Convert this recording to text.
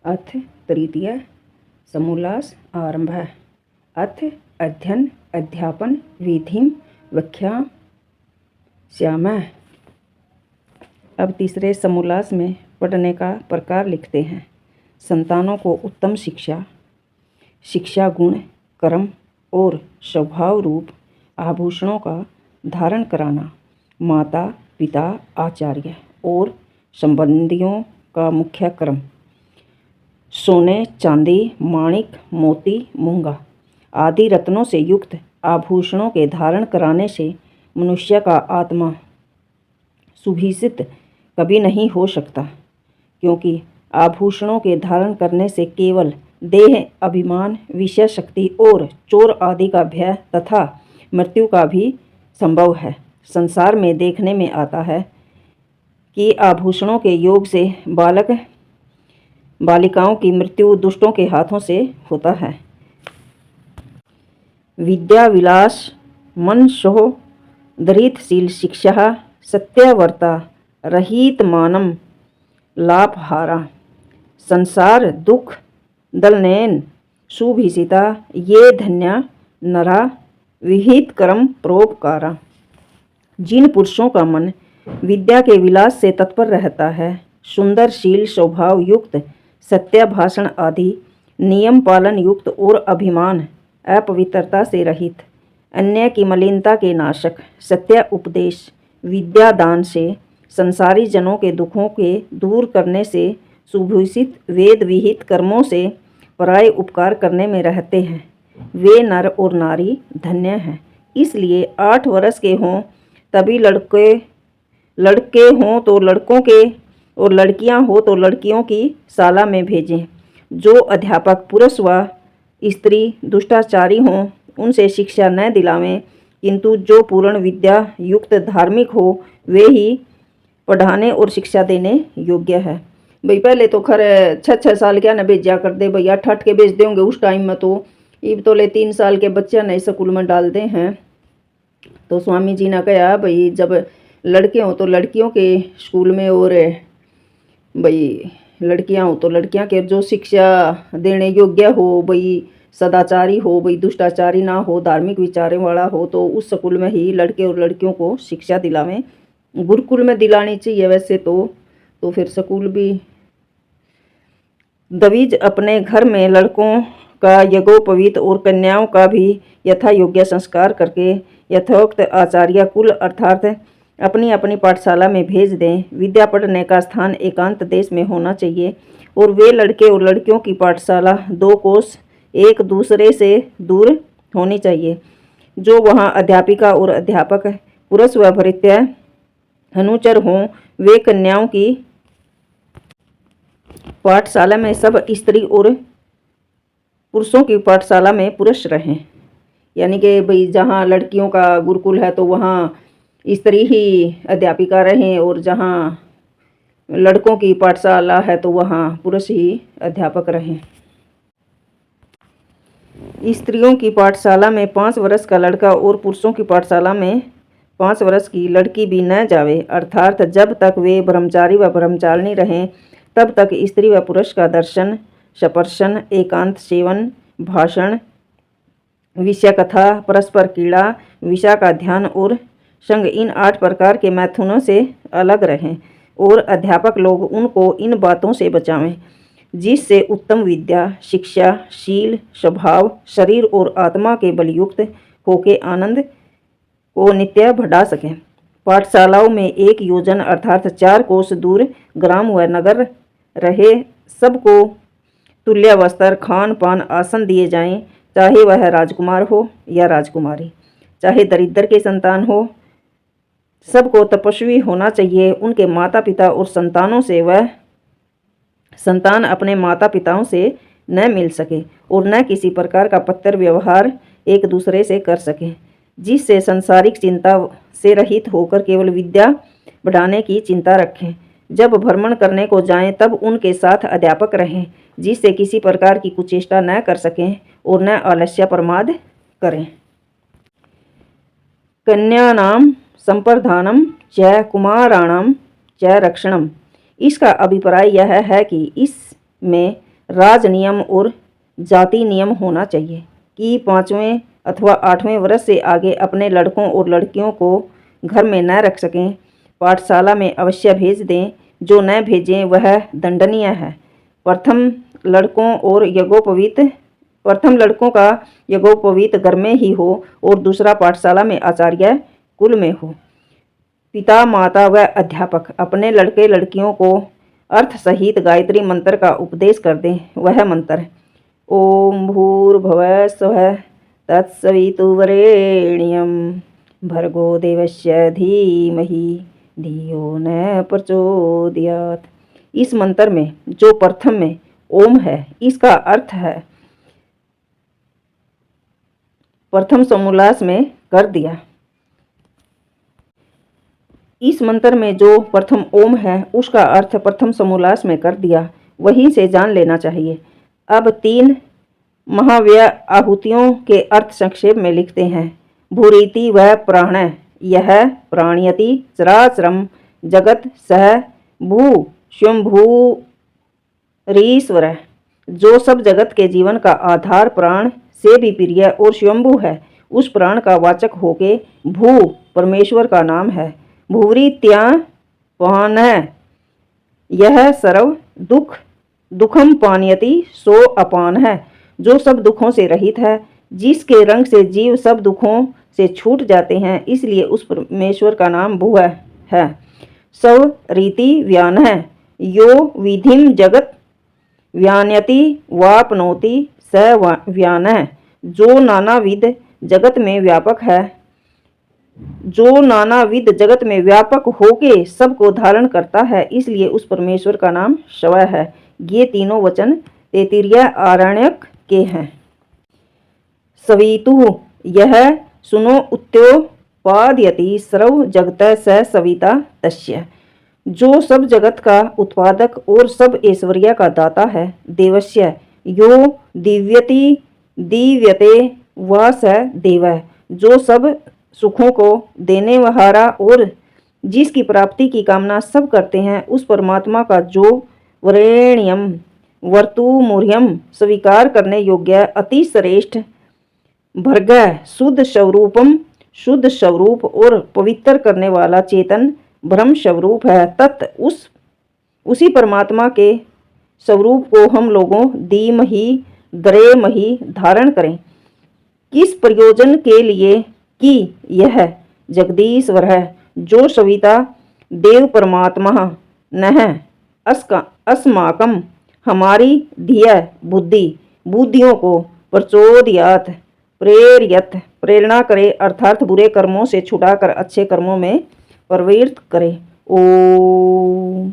अथ तृतीय समोल्लास आरंभ। अथ अध्ययन अध्यापन विधिं व्याख्यास्यामः। अब तीसरे समोल्लास में पढ़ने का प्रकार लिखते हैं। संतानों को उत्तम शिक्षा, शिक्षा गुण, कर्म और स्वभाव रूप आभूषणों का धारण कराना माता पिता आचार्य और संबंधियों का मुख्य कर्म। सोने चांदी माणिक मोती मूंगा आदि रत्नों से युक्त आभूषणों के धारण कराने से मनुष्य का आत्मा सुभिषित कभी नहीं हो सकता, क्योंकि आभूषणों के धारण करने से केवल देह अभिमान, विषय शक्ति और चोर आदि का भय तथा मृत्यु का भी संभव है। संसार में देखने में आता है कि आभूषणों के योग से बालक बालिकाओं की मृत्यु दुष्टों के हाथों से होता है। विद्या विलास मन सोह दरिद्रशील शिक्षा सत्यवर्ता रहित मानम लाभहारा संसार दुख दलनयन सुभिषिता ये धन्या नरा विहित कर्म परोपकारा। जिन पुरुषों का मन विद्या के विलास से तत्पर रहता है, सुंदर शील स्वभाव युक्त, सत्य भाषण आदि नियम पालन युक्त और अभिमान अपवित्रता से रहित, अन्य की मलिनता के नाशक, सत्य उपदेश विद्या दान से संसारी जनों के दुखों के दूर करने से सुभूषित, वेद विहित कर्मों से पराय उपकार करने में रहते हैं, वे नर और नारी धन्य हैं। इसलिए 8 वर्ष के हों तभी लड़के हों तो लड़कों के और लड़कियां हो तो लड़कियों की शाला में भेजें। जो अध्यापक पुरुष व स्त्री दुष्टाचारी हों उनसे शिक्षा न दिलावें, किंतु जो पूर्ण विद्या युक्त धार्मिक हो वे ही पढ़ाने और शिक्षा देने योग्य है। भाई पहले तो खैर 6-6 साल क्या न भेजा कर दे भैया, 8 के भेज देंगे उस टाइम में तो इब तो ले 3 साल के बच्चे नए स्कूल में डालते हैं। तो स्वामी जी ने कहा भाई जब लड़के हों तो लड़कियों के स्कूल में और भाई लड़कियां हो तो लड़कियां के जो शिक्षा देने योग्य हो, भाई सदाचारी हो, भाई दुष्टाचारी ना हो, धार्मिक विचारों वाला हो, तो उस स्कूल में ही लड़के और लड़कियों को शिक्षा दिलावें। गुरुकुल में दिलानी चाहिए वैसे तो फिर स्कूल भी दवीज अपने घर में लड़कों का यज्ञोपवीत और कन्याओं का भी यथा योग्य संस्कार करके यथोक्त आचार्य कुल अर्थात अपनी अपनी पाठशाला में भेज दें। विद्या पढ़ने का स्थान एकांत देश में होना चाहिए और वे लड़के और लड़कियों की पाठशाला 2 कोस एक दूसरे से दूर होनी चाहिए। जो वहाँ अध्यापिका और अध्यापक पुरुष व भृत्य अनुचर हों वे कन्याओं की पाठशाला में सब स्त्री और पुरुषों की पाठशाला में पुरुष रहें। यानी कि भाई जहाँ लड़कियों का गुरुकुल है तो वहाँ स्त्री ही अध्यापिका रहें और जहाँ लड़कों की पाठशाला है तो वहाँ पुरुष ही अध्यापक रहें। स्त्रियों की पाठशाला में 5 वर्ष का लड़का और पुरुषों की पाठशाला में 5 वर्ष की लड़की भी न जावे, अर्थात जब तक वे ब्रह्मचारी व ब्रह्मचारिणी रहें तब तक स्त्री व पुरुष का दर्शन, स्पर्शन, एकांत सेवन, भाषण, विषय कथा, परस्पर क्रीड़ा, विषय का ध्यान और संग इन 8 प्रकार के मैथुनों से अलग रहें और अध्यापक लोग उनको इन बातों से बचावें जिससे उत्तम विद्या, शिक्षा, शील, स्वभाव, शरीर और आत्मा के बलयुक्त होके आनंद को नित्य बढ़ा सकें। पाठशालाओं में 1 योजन अर्थात 4 कोस दूर ग्राम व नगर रहे सबको तुल्य वस्त्र, खान पान, आसन दिए जाएं, चाहे वह राजकुमार हो या राजकुमारी, चाहे दरिद्र के संतान हो। सबको तपस्वी होना चाहिए। उनके माता पिता और संतानों से वह संतान अपने माता पिताओं से न मिल सके और न किसी प्रकार का पत्र व्यवहार एक दूसरे से कर सके, जिससे संसारिक चिंता से रहित होकर केवल विद्या बढ़ाने की चिंता रखें। जब भ्रमण करने को जाएं तब उनके साथ अध्यापक रहें, जिससे किसी प्रकार की कुचेष्टा न कर सकें और न आलस्य प्रमाद करें। कन्यानाम संप्रधानम च कुमाराणाम च रक्षणम। इसका अभिप्राय यह है कि इसमें राज नियम और जाति नियम होना चाहिए कि 5वें अथवा 8वें वर्ष से आगे अपने लड़कों और लड़कियों को घर में न रख सकें, पाठशाला में अवश्य भेज दें। जो न भेजें वह दंडनीय है। प्रथम लड़कों का यज्ञोपवीत घर में ही हो और दूसरा पाठशाला में आचार्य कुल में हो। पिता, माता व अध्यापक अपने लड़के लड़कियों को अर्थ सहित गायत्री मंत्र का उपदेश कर दें। वह मंत्र ओम भूर्भुवः स्वः तत्सवितुर्वरेण्यं भर्गो देवस्य धीमहि धियो न प्रचोदयात्। इस मंत्र में जो प्रथम में ओम है, इसका अर्थ है प्रथम समोल्लास में कर दिया। इस मंत्र में जो प्रथम ओम है, उसका अर्थ प्रथम समोल्लास में कर दिया। वहीं से जान लेना चाहिए। अब 3 महाव्यय आहुतियों के अर्थ संक्षेप में लिखते हैं। भूरिति व प्राण यह प्राणयति चराचरम जगत सह भू स्वयंभूरीश्वर। जो सब जगत के जीवन का आधार प्राण से भी प्रिय और स्वयंभू है, उस प्राण का वाचक होके भू परमेश्वर का नाम है। भूरित्यापान यह सर्व दुखम पानयति सो अपान है। जो सब दुखों से रहित है, जिसके रंग से जीव सब दुखों से छूट जाते हैं, इसलिए उस परमेश्वर का नाम भू है। सव रीति व्यान है यो विधिम जगत व्यानयति वापनोति स व्यान है। जो नानाविध जगत में व्यापक होके सबको धारण करता है, इसलिए उस परमेश्वर का नाम शव है। ये तीनों वचन तैत्तिरीय आरण्यक के हैं। सवितुः यह सुनो उत्योपादयति सर्व जगतः स सविता तस्य। जो सब जगत का उत्पादक और सब ऐश्वर्य का दाता है। देवस्य यो दीव्यते व स देवः। जो सब सुखों को देने वाला और जिसकी प्राप्ति की कामना सब करते हैं, उस परमात्मा का जो वरेण्यम वर्तुमूर्यम स्वीकार करने योग्य अति श्रेष्ठ भर्गः शुद्ध स्वरूप और पवित्र करने वाला चेतन ब्रह्म स्वरूप है। तत् उसी परमात्मा के स्वरूप को हम लोगों द्रेमहि धारण करें। किस प्रयोजन के लिए कि यह जगदीश्वर है, जो सविता देव परमात्मा नः अस्माकं हमारी धिय बुद्धियों को प्रचोदयात् प्रेरणा करे, अर्थात बुरे कर्मों से छुड़ाकर अच्छे कर्मों में प्रवृत्त करे। ओम।